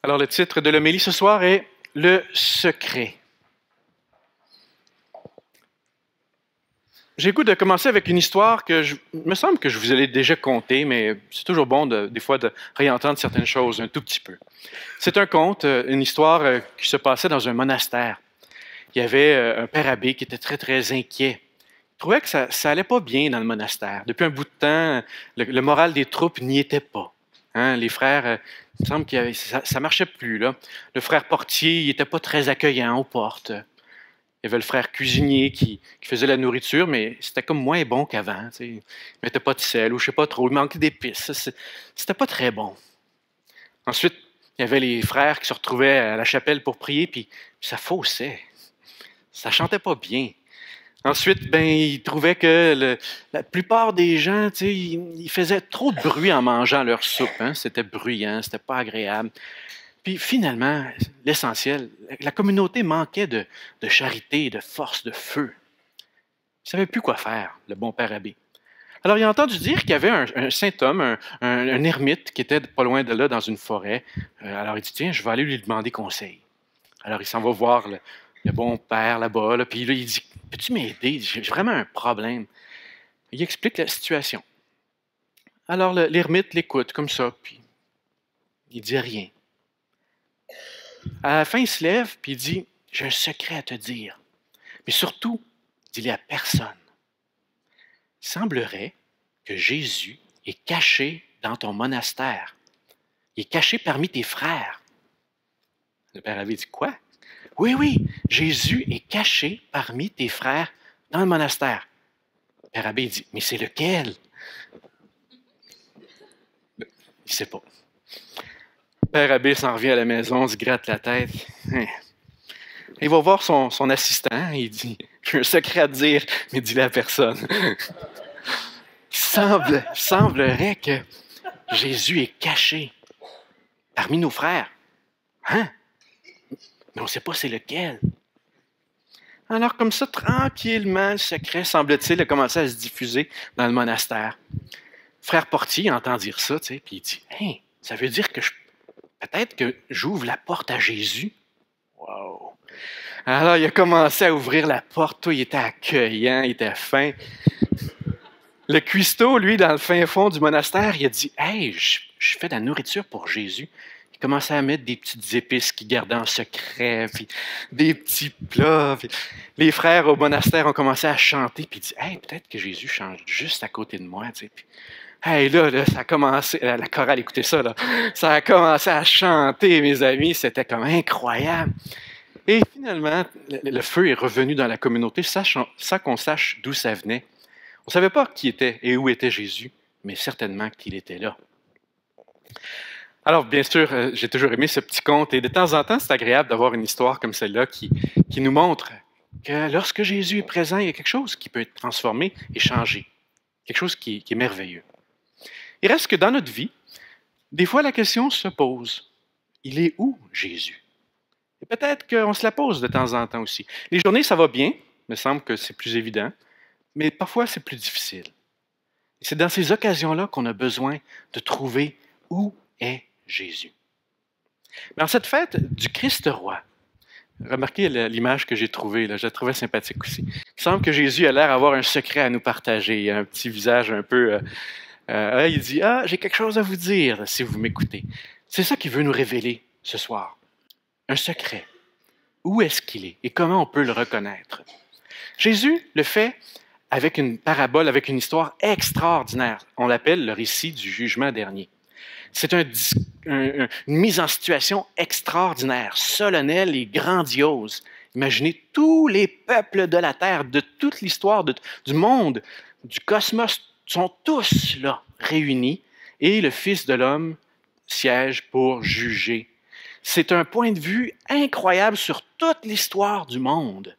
Alors, le titre de l'homélie ce soir est « Le secret ». J'ai le goût de commencer avec une histoire me semble que je vous ai déjà contée, mais c'est toujours bon des fois de réentendre certaines choses un tout petit peu. C'est un conte, une histoire qui se passait dans un monastère. Il y avait un père abbé qui était très, très inquiet. Il trouvait que ça allait pas bien dans le monastère. Depuis un bout de temps, le moral des troupes n'y était pas. Hein, les frères, il me semble que ça ne marchait plus, là. Le frère portier, il n'était pas très accueillant aux portes. Il y avait le frère cuisinier qui faisait la nourriture, mais c'était comme moins bon qu'avant. Il ne mettait pas de sel ou je ne sais pas trop. Il manquait d'épices. C'était pas très bon. Ensuite, il y avait les frères qui se retrouvaient à la chapelle pour prier, puis ça faussait. Ça chantait pas bien. Ensuite, ils trouvaient que la plupart des gens, ils faisaient trop de bruit en mangeant leur soupe. Hein? C'était bruyant, c'était pas agréable. Puis finalement, l'essentiel, la communauté manquait de charité, de force, de feu. Il ne savait plus quoi faire, le bon père abbé. Alors, il a entendu dire qu'il y avait un saint homme, un ermite qui était pas loin de là, dans une forêt. Alors, il dit, tiens, je vais aller lui demander conseil. Alors, il s'en va voir le bon père là-bas, là, puis là, il dit, peux-tu m'aider? J'ai vraiment un problème. Il explique la situation. Alors, l'ermite l'écoute comme ça, puis il dit rien. À la fin, il se lève, puis il dit, j'ai un secret à te dire. Mais surtout, dis-le à personne. Il semblerait que Jésus est caché dans ton monastère. Il est caché parmi tes frères. Le père abbé dit, quoi? Oui, Jésus est caché parmi tes frères dans le monastère. Le père abbé dit, mais c'est lequel? Il ne sait pas. Le père abbé s'en revient à la maison, se gratte la tête. Il va voir son assistant, il dit, j'ai un secret à te dire, mais dis-le à personne. Il semblerait que Jésus est caché parmi nos frères. Hein? Mais on ne sait pas c'est lequel. Alors, comme ça, tranquillement, le secret, semble-t-il, a commencé à se diffuser dans le monastère. Frère Portier entend dire ça, puis il dit, hey, ça veut dire que peut-être que j'ouvre la porte à Jésus. Wow! Alors, il a commencé à ouvrir la porte. Toi, il était accueillant, il était fin. Le cuistot, lui, dans le fin fond du monastère, il a dit, hey, je fais de la nourriture pour Jésus. Il commençait à mettre des petites épices qu'il gardait en secret, puis des petits plats. Puis les frères au monastère ont commencé à chanter, puis ils disent, hey, peut-être que Jésus change juste à côté de moi. Puis, hey, là, ça a commencé, la chorale, écoutez ça, là, ça a commencé à chanter, mes amis, c'était comme incroyable. Et finalement, le feu est revenu dans la communauté sans qu'on sache d'où ça venait. On ne savait pas qui était et où était Jésus, mais certainement qu'il était là. Alors, bien sûr, j'ai toujours aimé ce petit conte et de temps en temps, c'est agréable d'avoir une histoire comme celle-là qui nous montre que lorsque Jésus est présent, il y a quelque chose qui peut être transformé et changé, quelque chose qui est merveilleux. Il reste que dans notre vie, des fois la question se pose, il est où Jésus? Et peut-être qu'on se la pose de temps en temps aussi. Les journées, ça va bien, il me semble que c'est plus évident, mais parfois c'est plus difficile. Et c'est dans ces occasions-là qu'on a besoin de trouver où est Jésus. Mais en cette fête du Christ roi, remarquez l'image que j'ai trouvée, là, je la trouvais sympathique aussi. Il semble que Jésus a l'air d'avoir un secret à nous partager. Il a un petit visage un peu... il dit, j'ai quelque chose à vous dire si vous m'écoutez. C'est ça qu'il veut nous révéler ce soir. Un secret. Où est-ce qu'il est et comment on peut le reconnaître? Jésus le fait avec une parabole, avec une histoire extraordinaire. On l'appelle le récit du jugement dernier. C'est une mise en situation extraordinaire, solennelle et grandiose. Imaginez tous les peuples de la terre, de toute l'histoire du monde, du cosmos, sont tous là, réunis, et le Fils de l'homme siège pour juger. C'est un point de vue incroyable sur toute l'histoire du monde.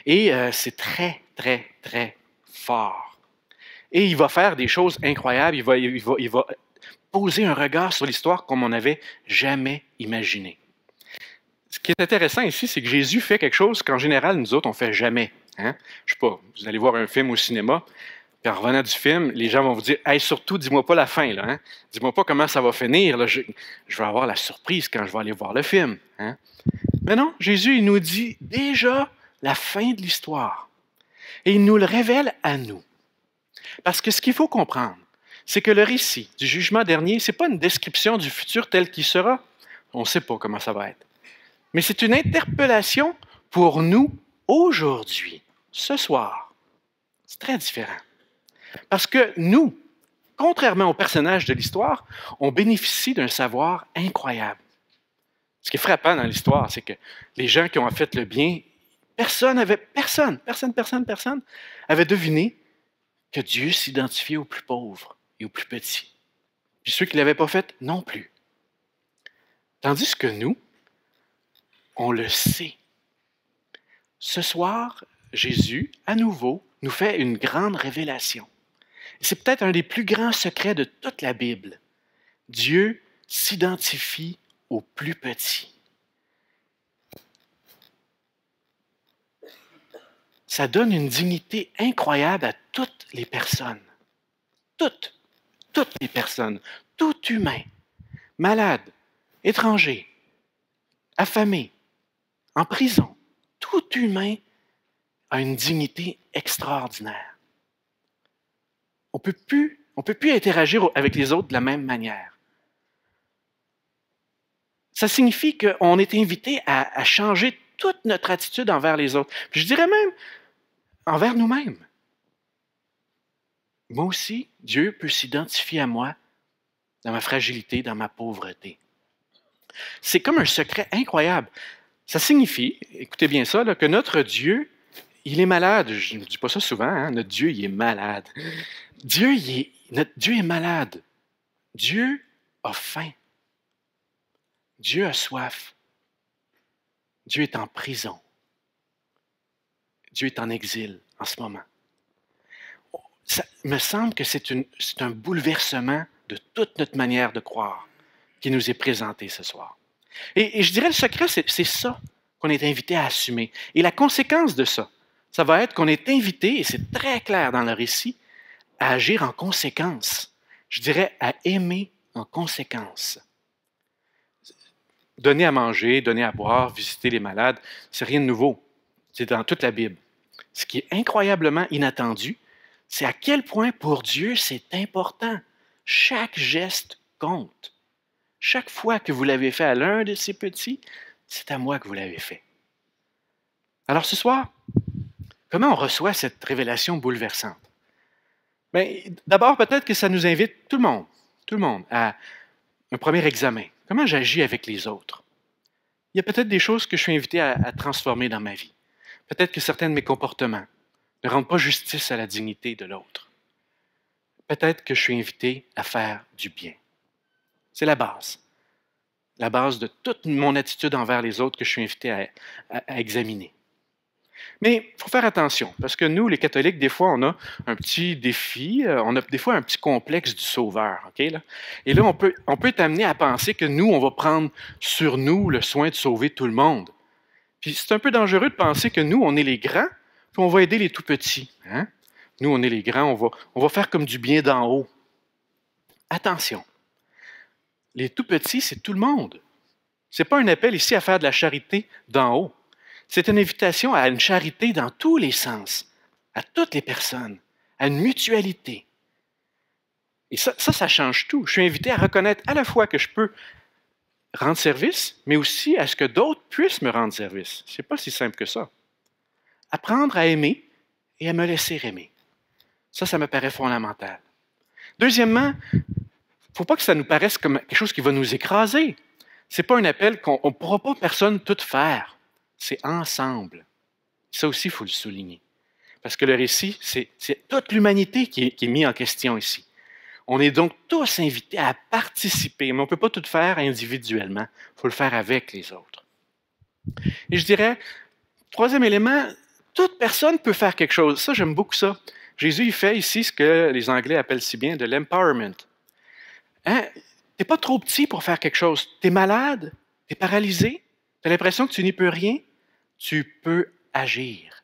Et c'est très, très, très fort. Et il va faire des choses incroyables. Il va poser un regard sur l'histoire comme on n'avait jamais imaginé. Ce qui est intéressant ici, c'est que Jésus fait quelque chose qu'en général, nous autres, on ne fait jamais. Hein? Je ne sais pas, vous allez voir un film au cinéma, Puis en revenant du film, les gens vont vous dire « Hey, surtout, dis-moi pas la fin, là, hein? Dis-moi pas comment ça va finir. Là. Je vais avoir la surprise quand je vais aller voir le film. Hein? » Mais non, Jésus, il nous dit déjà la fin de l'histoire. Et il nous le révèle à nous. Parce que ce qu'il faut comprendre, c'est que le récit du jugement dernier, ce n'est pas une description du futur tel qu'il sera. On ne sait pas comment ça va être. Mais c'est une interpellation pour nous aujourd'hui, ce soir. C'est très différent. Parce que nous, contrairement aux personnages de l'histoire, on bénéficie d'un savoir incroyable. Ce qui est frappant dans l'histoire, c'est que les gens qui ont fait le bien, personne avait deviné que Dieu s'identifiait aux plus pauvres et aux plus petits. Puis ceux qui ne l'avaient pas fait, non plus. Tandis que nous, on le sait. Ce soir, Jésus, à nouveau, nous fait une grande révélation. C'est peut-être un des plus grands secrets de toute la Bible. Dieu s'identifie aux plus petits. Ça donne une dignité incroyable à toutes les personnes. Toutes les personnes, tout humain, malade, étranger, affamé, en prison, tout humain a une dignité extraordinaire. On ne peut plus interagir avec les autres de la même manière. Ça signifie qu'on est invité à changer toute notre attitude envers les autres. Puis je dirais même envers nous-mêmes. Moi aussi, Dieu peut s'identifier à moi dans ma fragilité, dans ma pauvreté. C'est comme un secret incroyable. Ça signifie, écoutez bien ça, là, que notre Dieu, il est malade. Je ne dis pas ça souvent, hein? Notre Dieu, il est malade. Notre Dieu est malade. Dieu a faim. Dieu a soif. Dieu est en prison. Dieu est en exil en ce moment. Ça me semble que c'est un bouleversement de toute notre manière de croire qui nous est présenté ce soir. Et je dirais le secret, c'est ça qu'on est invité à assumer. Et la conséquence de ça, ça va être qu'on est invité, et c'est très clair dans le récit, à agir en conséquence. Je dirais à aimer en conséquence. Donner à manger, donner à boire, visiter les malades, c'est rien de nouveau. C'est dans toute la Bible. Ce qui est incroyablement inattendu, c'est à quel point pour Dieu c'est important. Chaque geste compte. Chaque fois que vous l'avez fait à l'un de ces petits, c'est à moi que vous l'avez fait. Alors ce soir, comment on reçoit cette révélation bouleversante? Bien, d'abord, peut-être que ça nous invite tout le monde, à un premier examen. Comment j'agis avec les autres? Il y a peut-être des choses que je suis invité à transformer dans ma vie. Peut-être que certains de mes comportements ne rendent pas justice à la dignité de l'autre. Peut-être que je suis invité à faire du bien. C'est la base de toute mon attitude envers les autres que je suis invité à examiner. Mais il faut faire attention, parce que nous, les catholiques, des fois, on a un petit défi, on a des fois un petit complexe du sauveur. Okay, là? Et là, on peut être amené à penser que nous, on va prendre sur nous le soin de sauver tout le monde. Puis c'est un peu dangereux de penser que nous, on est les grands, puis on va aider les tout petits. Hein? Nous, on est les grands, on va faire comme du bien d'en haut. Attention, les tout petits, c'est tout le monde. Ce n'est pas un appel ici à faire de la charité d'en haut. C'est une invitation à une charité dans tous les sens, à toutes les personnes, à une mutualité. Et ça change tout. Je suis invité à reconnaître à la fois que je peux rendre service, mais aussi à ce que d'autres puissent me rendre service. Ce n'est pas si simple que ça. Apprendre à aimer et à me laisser aimer. Ça me paraît fondamental. Deuxièmement, il ne faut pas que ça nous paraisse comme quelque chose qui va nous écraser. Ce n'est pas un appel qu'on ne pourra pas personne tout faire. C'est ensemble. Ça aussi, il faut le souligner. Parce que le récit, c'est toute l'humanité qui est mise en question ici. On est donc tous invités à participer, mais on ne peut pas tout faire individuellement. Il faut le faire avec les autres. Et je dirais, troisième élément, toute personne peut faire quelque chose. Ça, j'aime beaucoup ça. Jésus, il fait ici ce que les Anglais appellent si bien de l'empowerment. Hein? Tu n'es pas trop petit pour faire quelque chose. Tu es malade, tu es paralysé, tu as l'impression que tu n'y peux rien, tu peux agir.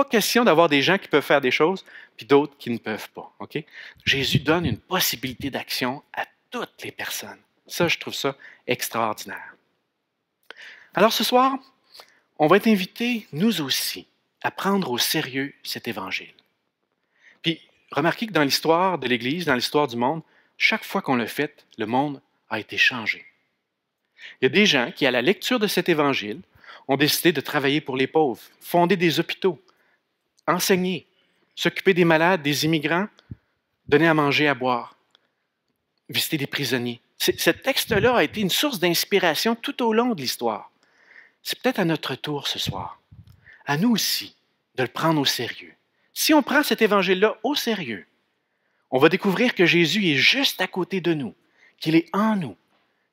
pas question d'avoir des gens qui peuvent faire des choses, puis d'autres qui ne peuvent pas. OK? Jésus donne une possibilité d'action à toutes les personnes. Ça, je trouve ça extraordinaire. Alors ce soir, on va être invités, nous aussi, à prendre au sérieux cet évangile. Puis, remarquez que dans l'histoire de l'Église, dans l'histoire du monde, chaque fois qu'on l'a fait, le monde a été changé. Il y a des gens qui, à la lecture de cet évangile, ont décidé de travailler pour les pauvres, fonder des hôpitaux, enseigner, s'occuper des malades, des immigrants, donner à manger, à boire, visiter des prisonniers. Ce texte-là a été une source d'inspiration tout au long de l'histoire. C'est peut-être à notre tour ce soir, à nous aussi, de le prendre au sérieux. Si on prend cet évangile-là au sérieux, on va découvrir que Jésus est juste à côté de nous, qu'il est en nous,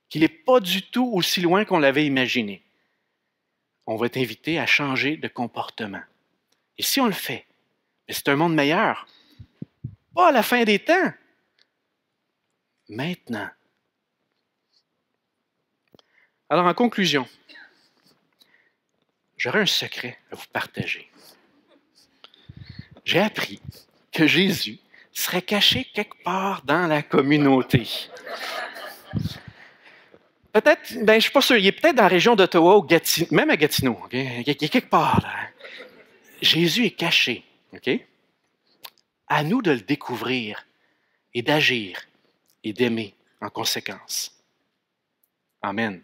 qu'il n'est pas du tout aussi loin qu'on l'avait imaginé. On va être invité à changer de comportement. Et si on le fait, c'est un monde meilleur. Pas à la fin des temps. Maintenant. Alors, en conclusion, j'aurais un secret à vous partager. J'ai appris que Jésus serait caché quelque part dans la communauté. Peut-être, je ne suis pas sûr, il est peut-être dans la région d'Ottawa ou Gatineau, même à Gatineau. Okay? Il est quelque part là. Jésus est caché. Okay? À nous de le découvrir et d'agir et d'aimer en conséquence. Amen.